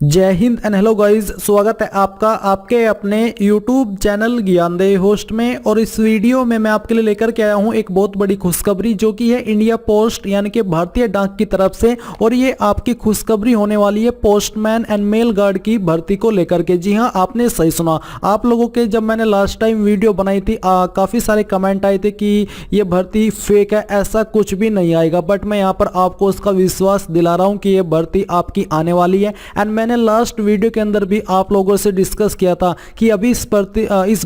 जय Hind and hello guys, स्वागत है आपका आपके अपने YouTube चैनल ज्ञानदेह होस्ट में। और इस वीडियो में मैं आपके लिए लेकर के आया हूं एक बहुत बड़ी खुशखबरी जो कि है इंडिया पोस्ट यानी कि भारतीय डाक की तरफ से। और ये आपकी खुशखबरी होने वाली है पोस्टमैन एंड मेल गार्ड की भर्ती को लेकर के। जी हां, आपने सही सुना। आप लोगों के जब मैंने लास्ट टाइम वीडियो बनाई थी काफ़ी सारे कमेंट आए थे कि ये भर्ती फेक है, ऐसा कुछ भी नहीं आएगा। बट मैं यहाँ पर आपको उसका विश्वास दिला रहा हूँ कि ये भर्ती आपकी आने वाली है। एंड मैंने लास्ट वीडियो के अंदर भी आप लोगों से डिस्कस किया था कि अभी इस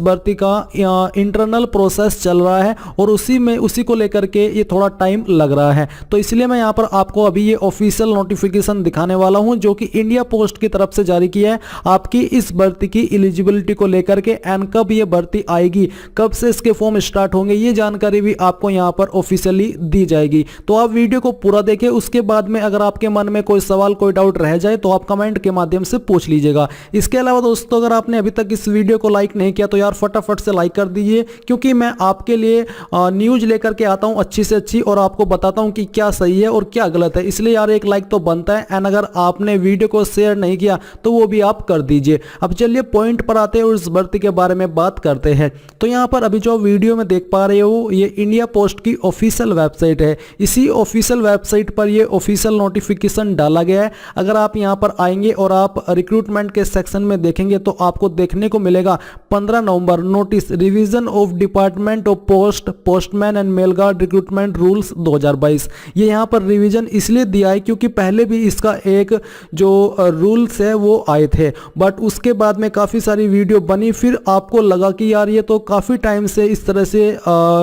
भर्ती का इंटरनल प्रोसेस चल रहा है और उसी को लेकर के ये थोड़ा टाइम लग रहा है। तो इसलिए मैं यहाँ पर आपको अभी ये ऑफिशियल नोटिफिकेशन दिखाने वाला हूँ जो कि इंडिया पोस्ट की तरफ से जारी किया है आपकी इस भर्ती की एलिजिबिलिटी को लेकर के। एंड कब ये भर्ती आएगी, कब से इसके फॉर्म स्टार्ट होंगे, ये जानकारी भी आपको यहाँ पर ऑफिशियली दी जाएगी। तो आप वीडियो को पूरा देखें। उसके बाद में अगर आपके मन में कोई सवाल कोई डाउट रह जाए तो आप कमेंट के माध्यम से पूछ लीजिएगा। इसके अलावा दोस्तों, अगर आपने अभी तक इस वीडियो को लाइक नहीं किया तो यार फटाफट से लाइक कर दीजिए, क्योंकि मैं आपके लिए न्यूज लेकर के आता हूं अच्छी से अच्छी और आपको बताता हूं कि क्या सही है और क्या गलत है। इसलिए यार एक लाइक तो बनता है। एंड अगर आपने वीडियो को शेयर नहीं किया तो वो भी आप कर दीजिए। अब चलिए पॉइंट पर आते हैं और इस भर्ती के बारे में बात करते हैं। तो यहाँ पर अभी जो वीडियो में देख पा रहे हो ये इंडिया पोस्ट की ऑफिशियल वेबसाइट है। इसी ऑफिशियल वेबसाइट पर ये ऑफिशियल नोटिफिकेशन डाला गया है। अगर आप यहाँ पर आएंगे और आप रिक्रूटमेंट के सेक्शन में देखेंगे तो आपको देखने को मिलेगा 15 नवंबर notice revision of department of postman and mail guard recruitment rules 2022। ये यहाँ पर रिवीजन इसलिए दिया है क्योंकि पहले भी इसका एक जो रूल्स है वो आए थे, बट उसके बाद में काफ़ी सारी वीडियो बनी। फिर आपको लगा कि यार ये तो काफ़ी टाइम से इस तरह से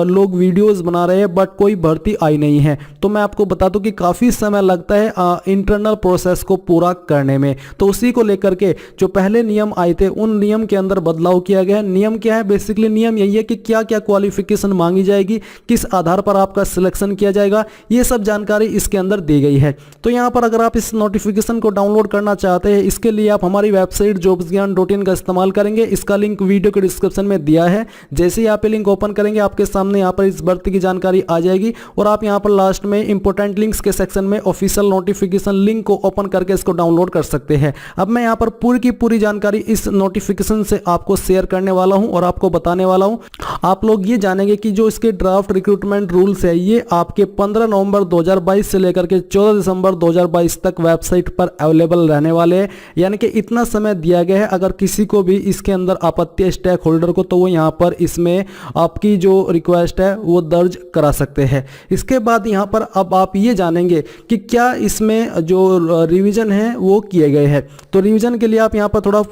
लोग वीडियोस बना रहे हैं बट कोई भर्ती आई नहीं है। तो मैं आपको बता दूं कि काफ़ी समय लगता है इंटरनल प्रोसेस को पूरा करने में। तो उसी को लेकर के जो पहले नियम आए थे उन नियम के अंदर बदलाव किया गया है। नियम क्या है? बेसिकली नियम यही है कि क्या क्या क्वालिफिकेशन मांगी जाएगी, किस आधार पर आपका सिलेक्शन किया जाएगा, ये सब जानकारी इसके अंदर दी गई है। तो यहाँ पर अगर आप इस नोटिफिकेशन को डाउनलोड करना चाहते हैं, इसके लिए आप हमारी वेबसाइट jobsgyan.in का इस्तेमाल करेंगे। इसका लिंक वीडियो के डिस्क्रिप्शन में दिया है। जैसे ही आप ये लिंक ओपन करेंगे आपके सामने यहाँ पर इस भर्ती की जानकारी आ जाएगी और आप यहाँ पर लास्ट में इंपॉर्टेंट लिंक्स के सेक्शन में ऑफिशियल नोटिफिकेशन लिंक को ओपन करके इसको डाउनलोड कर सकते हैं। अब मैं यहाँ पर पूरी की पूरी जानकारी इस नोटिफिकेशन से आपको शेयर करने वाला हूं और आपको बताने वाला हूं। आप लोग ये जानेंगे कि जो इसके ड्राफ्ट रिक्रूटमेंट रूल्स है ये आपके 15 नवंबर 2022 से लेकर के 14 दिसंबर 2022 तक वेबसाइट पर अवेलेबल रहने वाले हैं। यानी कि इतना समय दिया गया है। अगर किसी को भी इसके अंदर आपत्ति है स्टेक होल्डर को, तो वो यहाँ पर इसमें आपकी जो रिक्वेस्ट है वो दर्ज करा सकते हैं। इसके बाद यहाँ पर अब आप ये जानेंगे कि क्या इसमें जो रिवीजन है वो किए गए हैं। तो रिवीजन के लिए आप यहाँ पर थोड़ा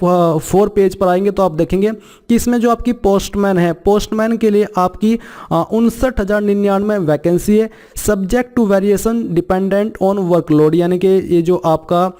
4 पेज पर आएंगे तो आप देखेंगे कि इसमें जो आपकी पोस्टमैन है, पोस्टमैन के लिए आपकी 59,099 वैकेंसी है। Subject to variation dependent on workload, यानी कि ये जो आपका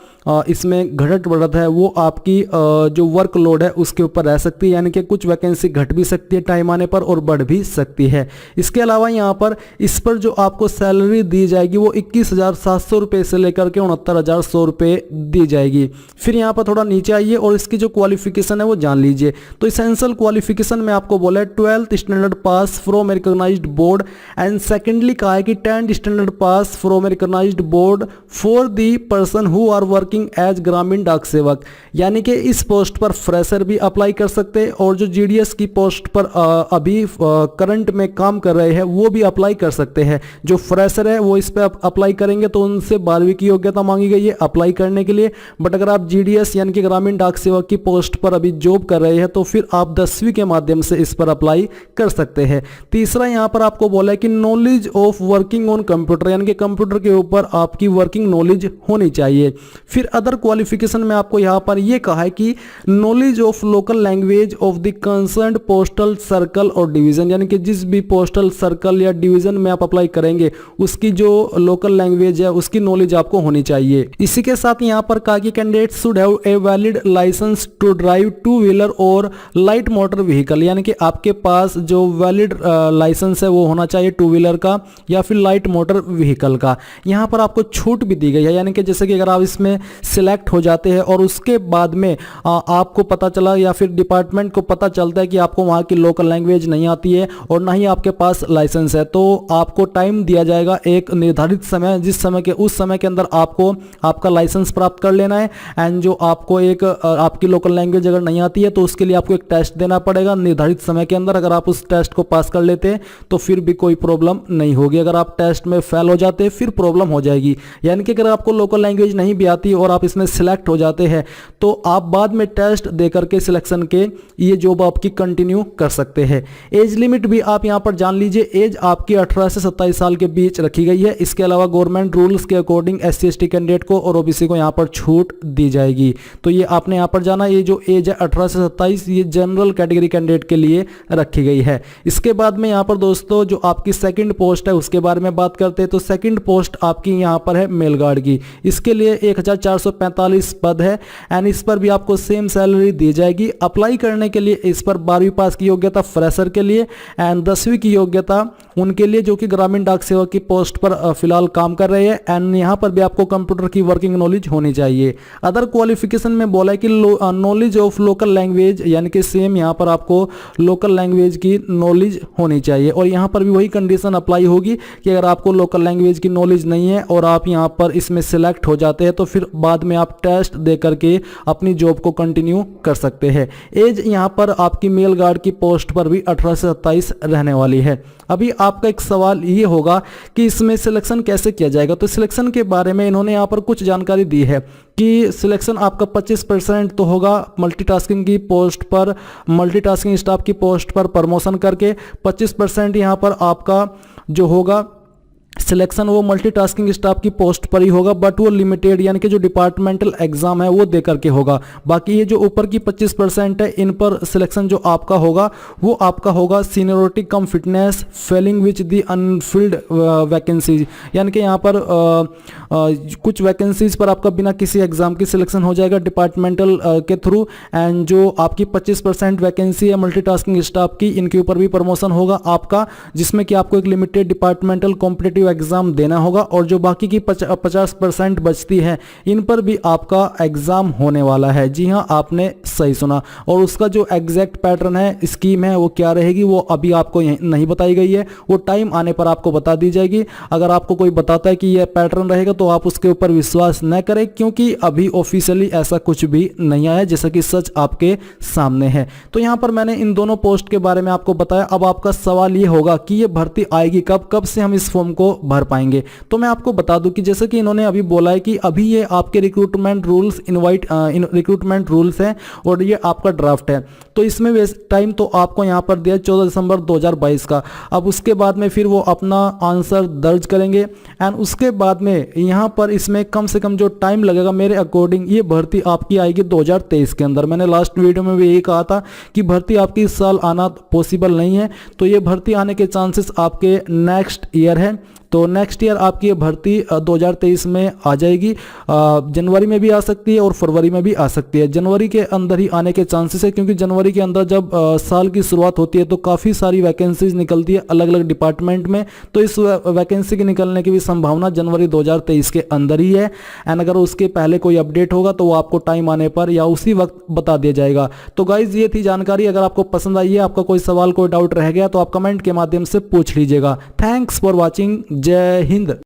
इसमें घटत बढ़त है वो आपकी जो वर्कलोड है उसके ऊपर रह सकती है। यानी कि कुछ वैकेंसी घट भी सकती है टाइम आने पर और बढ़ भी सकती है। इसके अलावा यहाँ पर इस पर जो आपको सैलरी दी जाएगी वो 21,700 रुपये से लेकर के 69,100 रुपये दी जाएगी। फिर यहाँ पर थोड़ा नीचे आइए और इसकी जो क्वालिफिकेशन है वो जान लीजिए। तो इसेंशियल क्वालिफिकेशन में आपको बोला है 12th standard pass from recognised board. And secondly कहा है कि 10th standard pass from recognised board for the person who are working as Gramin Dak सेवक। यानी कि इस पोस्ट पर फ्रेशर भी अप्लाई कर सकते हैं और जो जीडीएस की पोस्ट पर अभी करंट में काम कर रहे हैं वो भी अप्लाई कर सकते हैं। जो फ्रेशर है वो इस पर अप्लाई करेंगे तो उनसे 12वीं की योग्यता मांगी गई है अप्लाई करने के लिए। बट अगर आप जीडीएस यानी कि ग्रामीण डाक सेवक की पोस्ट पर अभी जॉब कर रहे हैं तो फिर आप 10वीं के माध्यम से इस पर अप्लाई कर सकते हैं। तीसरा यहाँ पर आपको बोला है कि knowledge of working on computer, यानी कि कंप्यूटर के ऊपर आपकी वर्किंग नॉलेज होनी चाहिए। फिर अदर क्वालिफिकेशन में आपको यहाँ पर यह कहा है कि knowledge of local language of the concerned postal circle और डिवीजन, यानी कि जिस भी पोस्टल सर्कल या डिवीजन में आप अप्लाई करेंगे उसकी जो लोकल लैंग्वेज है उसकी नॉलेज आपको होनी चाहिए। इसी के साथ यहाँ पर कहा कि candidate should have a valid licence to drive 2 wheeler और लाइट मोटर व्हीकल, यानी कि आपके पास जो वैलिड लाइसेंस है वो होना चाहिए 2 व्हीलर का या फिर लाइट मोटर व्हीकल का। यहाँ पर आपको छूट भी दी गई है, यानी कि जैसे कि अगर आप इसमें सिलेक्ट हो जाते हैं और उसके बाद में आपको पता चला या फिर डिपार्टमेंट को पता चलता है कि आपको वहाँ की लोकल लैंग्वेज नहीं आती है और ना ही आपके पास लाइसेंस है, तो आपको टाइम दिया जाएगा एक निर्धारित समय, जिस समय के उस समय के अंदर आपको आपका लाइसेंस प्राप्त कर लेना है। एंड जो आपको एक आपकी लोकल लैंग्वेज अगर नहीं आती है तो उसके लिए आपको एक टेस्ट देना पड़ेगा निर्धारित समय के अंदर। अगर आप उस टेस्ट को पास कर लेते हैं तो फिर भी कोई प्रॉब्लम नहीं होगी। अगर आप टेस्ट में फेल हो जाते हैं फिर प्रॉब्लम हो जाएगी। यानी कि अगर आपको लोकल लैंग्वेज नहीं भी आती और आप इसमें सिलेक्ट हो जाते हैं तो आप बाद में टेस्ट दे करके सिलेक्शन के ये जॉब आपकी कंटिन्यू कर सकते हैं। एज लिमिट भी आप यहां पर जान लीजिए, एज आपकी 18 से 27 साल के बीच रखी गई है। इसके अलावा गवर्नमेंट रूल्स के अकॉर्डिंग SC/ST कैंडिडेट को और OBC को यहां पर छूट दी जाएगी। तो ये आपने यहां पर जाना, ये जो एज है 18 से 27 ये जनरल कैटेगरी कैंडिडेट के लिए रखी गई है। इसके बाद में यहां पर दोस्तों जो आपकी सेकंड पोस्ट है उसके बारे में बात करते हैं। तो सेकंड पोस्ट आपकी यहां पर है मेल गार्ड की। इसके लिए 1445 पद है एंड इस पर भी आपको सेम सैलरी दी जाएगी। अप्लाई करने के लिए इस पर 12वीं पास की योग्यता फ्रेशर के लिए एंड 10वीं की योग्यता उनके लिए जो कि ग्रामीण डाक सेवा की पोस्ट पर फिलहाल काम कर रहे हैं। एंड यहां पर भी आपको कंप्यूटर की वर्किंग नॉलेज होनी चाहिए। अदर क्वालिफिकेशन में बोला है कि नॉलेज ऑफ लोकल लैंग्वेज, यानी कि सेम यहां पर आपको लोकल लैंग्वेज की नॉलेज होनी चाहिए। और यहां पर भी वही कंडीशन अप्लाई होगी कि अगर आपको लोकल लैंग्वेज की नॉलेज नहीं है और आप यहां पर इसमें सिलेक्ट हो जाते हैं तो फिर बाद में आप टेस्ट दे करके अपनी जॉब को कंटिन्यू कर सकते हैं। एज यहां पर आपकी मेल गार्ड की पोस्ट पर भी 18 से 27 रहने वाली है। अभी आपका एक सवाल ये होगा कि इसमें सिलेक्शन कैसे किया जाएगा। तो सिलेक्शन के बारे में इन्होंने यहाँ पर कुछ जानकारी दी है कि सिलेक्शन आपका 25% तो होगा मल्टीटास्किंग की पोस्ट पर, मल्टीटास्किंग स्टाफ की पोस्ट पर प्रमोशन करके। 25% यहाँ पर आपका जो होगा सिलेक्शन वो मल्टीटास्किंग स्टाफ की पोस्ट पर ही होगा, बट वो लिमिटेड यानी कि जो डिपार्टमेंटल एग्जाम है वो दे करके होगा। बाकी ये जो ऊपर की 25% है इन पर सिलेक्शन जो आपका होगा वो आपका होगा सीनियरिटी कम फिटनेस फेलिंग विच दी अनफिल्ड वैकेंसीज, यानी कि यहाँ पर कुछ वैकेंसीज पर आपका बिना किसी एग्जाम की सिलेक्शन हो जाएगा डिपार्टमेंटल के थ्रू। एंड जो आपकी 25% वैकेंसी है मल्टीटास्किंग स्टाफ की, इनके ऊपर भी प्रमोशन होगा आपका, जिसमें कि आपको एक लिमिटेड डिपार्टमेंटल कॉम्पिटिटिव एग्जाम देना होगा। और जो बाकी की 50% बचती है इन पर भी आपका एग्जाम होने वाला है। जी हां, आपने सही सुना। और उसका जो एग्जैक्ट पैटर्न है, स्कीम है, वो क्या रहेगी वो अभी आपको नहीं बताई गई है, वो टाइम आने पर आपको बता दी जाएगी। अगर आपको कोई बताता है कि यह पैटर्न रहेगा तो आप उसके ऊपर विश्वास न करें, क्योंकि अभी ऑफिशियली ऐसा कुछ भी नहीं आया, जैसा कि सच आपके सामने है। तो यहां पर मैंने इन दोनों पोस्ट के बारे में आपको बताया। अब आपका सवाल ये होगा कि ये भर्ती आएगी कब, कब से हम इस फॉर्म को भर पाएंगे। तो मैं आपको बता दूं कि जैसे कि इन्होंने अभी बोला है कि अभी ये आपके रिक्रूटमेंट रूल्स हैं और ये आपका ड्राफ्ट है, तो इसमें टाइम तो आपको यहां पर दिया 14 दिसंबर 2022 का। अब उसके बाद में फिर वो अपना आंसर दर्ज करेंगे एंड उसके बाद में यहां पर इसमें कम से कम जो टाइम लगेगा मेरे अकॉर्डिंग ये भर्ती आपकी आएगी 2023 के अंदर। मैंने लास्ट वीडियो में भी यही कहा था कि भर्ती आपकी इस साल आना पॉसिबल नहीं है, तो ये भर्ती आने के चांसेस आपके नेक्स्ट ईयर है। तो नेक्स्ट ईयर आपकी ये भर्ती 2023 में आ जाएगी। जनवरी में भी आ सकती है और फरवरी में भी आ सकती है। जनवरी के अंदर ही आने के चांसेस है, क्योंकि जनवरी के अंदर जब साल की शुरुआत होती है तो काफ़ी सारी वैकेंसीज निकलती है अलग अलग डिपार्टमेंट में। तो इस वैकेंसी के निकलने की भी संभावना जनवरी 2023 के अंदर ही है। एंड अगर उसके पहले कोई अपडेट होगा तो वो आपको टाइम आने पर या उसी वक्त बता दिया जाएगा। तो गाइज ये थी जानकारी। अगर आपको पसंद आई है, आपका कोई सवाल कोई डाउट रह गया तो आप कमेंट के माध्यम से पूछ लीजिएगा। Thanks for watching. जय हिंद।